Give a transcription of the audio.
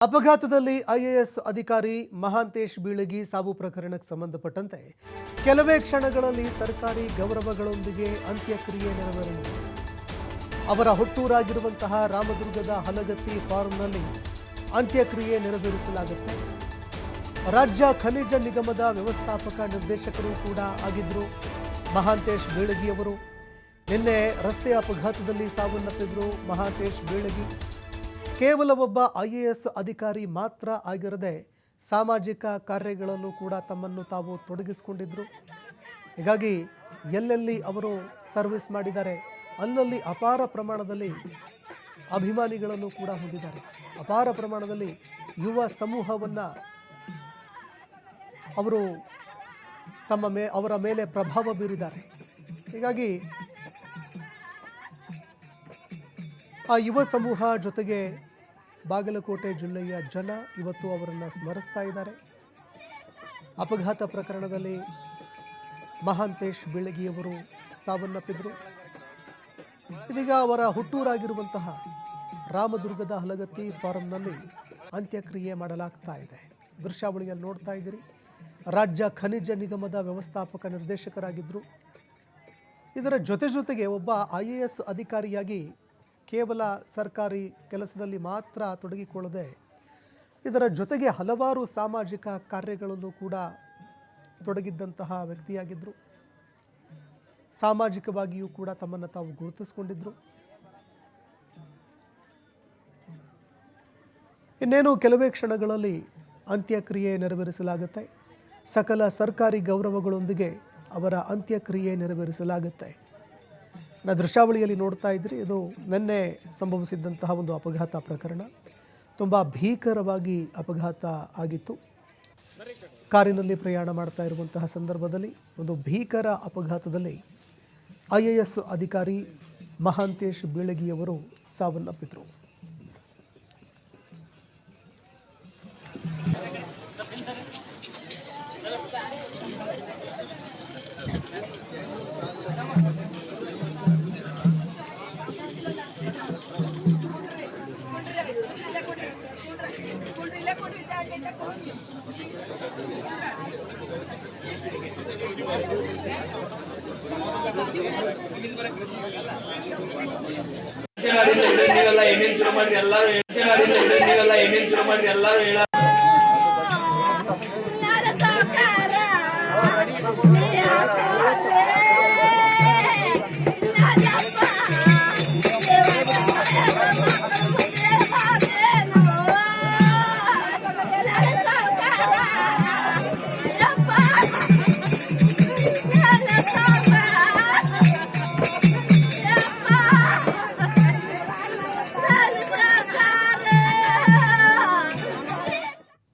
ಅಪಘಾತದಲ್ಲಿ ಐಎಎಸ್ ಅಧಿಕಾರಿ ಮಹಾಂತೇಶ್ ಬೀಳಗಿ ಸಾವು ಪ್ರಕರಣಕ್ಕೆ ಸಂಬಂಧಪಟ್ಟಂತೆ ಕೆಲವೇ ಕ್ಷಣಗಳಲ್ಲಿ ಸರ್ಕಾರಿ ಗೌರವಗಳೊಂದಿಗೆ ಅಂತ್ಯಕ್ರಿಯೆ ನೆರವೇರಲಿದೆ. ಅವರ ಹುಟ್ಟೂರಾಗಿರುವಂತಹ ರಾಮದುರ್ಗದ ಹಲಗತ್ತಿ ಫಾರ್ಮ್ನಲ್ಲಿ ಅಂತ್ಯಕ್ರಿಯೆ ನೆರವೇರಿಸಲಾಗುತ್ತೆ. ರಾಜ್ಯ ಖನಿಜ ನಿಗಮದ ವ್ಯವಸ್ಥಾಪಕ ನಿರ್ದೇಶಕರು ಕೂಡ ಆಗಿದ್ದರು ಮಹಾಂತೇಶ್ ಬೀಳಗಿಯವರು. ನಿನ್ನೆ ರಸ್ತೆ ಅಪಘಾತದಲ್ಲಿ ಸಾವನ್ನಪ್ಪಿದ್ರು ಮಹಾಂತೇಶ್ ಬೀಳಗಿ. ಕೇವಲ ಒಬ್ಬ ಐಎಎಸ್ ಅಧಿಕಾರಿ ಮಾತ್ರ ಆಗಿರದೆ ಸಾಮಾಜಿಕ ಕಾರ್ಯಗಳಲ್ಲೂ ಕೂಡ ತಮ್ಮನ್ನು ತಾವು ತೊಡಗಿಸಿಕೊಂಡಿದ್ದರು. ಹೀಗಾಗಿ ಎಲ್ಲೆಲ್ಲಿ ಅವರು ಸರ್ವಿಸ್ ಮಾಡಿದ್ದಾರೆ ಅಲ್ಲಲ್ಲಿ ಅಪಾರ ಪ್ರಮಾಣದಲ್ಲಿ ಅಭಿಮಾನಿಗಳನ್ನು ಕೂಡ ಹೊಂದಿದ್ದಾರೆ. ಅಪಾರ ಪ್ರಮಾಣದಲ್ಲಿ ಯುವ ಸಮೂಹವನ್ನು ಅವರು ಅವರ ಮೇಲೆ ಪ್ರಭಾವ ಬೀರಿದ್ದಾರೆ. ಹೀಗಾಗಿ ಆ ಯುವ ಸಮೂಹ ಜೊತೆಗೆ ಬಾಗಲಕೋಟೆ ಜಿಲ್ಲೆಯ ಜನ ಇವತ್ತು ಅವರನ್ನು ಸ್ಮರಿಸ್ತಾ ಇದ್ದಾರೆ. ಅಪಘಾತ ಪ್ರಕರಣದಲ್ಲಿ ಮಹಾಂತೇಶ್ ಬೀಳಗಿಯವರು ಸಾವನ್ನಪ್ಪಿದ್ರು. ಇದೀಗ ಅವರ ಹುಟ್ಟೂರಾಗಿರುವಂತಹ ರಾಮದುರ್ಗದ ಹಲಗತ್ತಿ ಫಾರಂನಲ್ಲಿ ಅಂತ್ಯಕ್ರಿಯೆ ಮಾಡಲಾಗ್ತಾ ಇದೆ. ದೃಶ್ಯಾವಳಿಯಲ್ಲಿ ನೋಡ್ತಾ ಇದ್ದೀರಿ. ರಾಜ್ಯ ಖನಿಜ ನಿಗಮದ ವ್ಯವಸ್ಥಾಪಕ ನಿರ್ದೇಶಕರಾಗಿದ್ದರು. ಇದರ ಜೊತೆಗೆ ಒಬ್ಬ ಐಎಎಸ್ ಅಧಿಕಾರಿಯಾಗಿ ಕೇವಲ ಸರ್ಕಾರಿ ಕೆಲಸದಲ್ಲಿ ಮಾತ್ರ ತೊಡಗಿಕೊಳ್ಳದೆ ಇದರ ಜೊತೆಗೆ ಹಲವಾರು ಸಾಮಾಜಿಕ ಕಾರ್ಯಗಳಲ್ಲೂ ಕೂಡ ತೊಡಗಿದ್ದಂತಹ ವ್ಯಕ್ತಿಯಾಗಿದ್ದರು. ಸಾಮಾಜಿಕವಾಗಿಯೂ ಕೂಡ ತಮ್ಮನ್ನು ತಾವು ಗುರುತಿಸಿಕೊಂಡಿದ್ದರು. ಇನ್ನೇನು ಕೆಲವೇ ಕ್ಷಣಗಳಲ್ಲಿ ಅಂತ್ಯಕ್ರಿಯೆ ನೆರವೇರಿಸಲಾಗುತ್ತೆ. ಸಕಲ ಸರ್ಕಾರಿ ಗೌರವಗಳೊಂದಿಗೆ ಅವರ ಅಂತ್ಯಕ್ರಿಯೆ ನೆರವೇರಿಸಲಾಗುತ್ತೆ. ದೃಶ್ಯಾವಳಿಯಲ್ಲಿ ನೋಡ್ತಾ ಇದ್ರಿ, ಇದು ನಿನ್ನೆ ಸಂಭವಿಸಿದ್ದಂತಹ ಒಂದು ಅಪಘಾತ ಪ್ರಕರಣ. ತುಂಬ ಭೀಕರವಾಗಿ ಅಪಘಾತ ಆಗಿತ್ತು. ಕಾರಿನಲ್ಲಿ ಪ್ರಯಾಣ ಮಾಡ್ತಾ ಇರುವಂತಹ ಸಂದರ್ಭದಲ್ಲಿ ಒಂದು ಭೀಕರ ಅಪಘಾತದಲ್ಲಿ ಐಎಎಸ್ ಅಧಿಕಾರಿ ಮಹಾಂತೇಶ್ ಬೀಳಗಿಯವರು ಸಾವನ್ನಪ್ಪಿದ್ರು. ನೀವೆಲ್ಲ ಏನೇನು ಶುರು ಮಾಡಿರಿ ಎಲ್ಲರೂ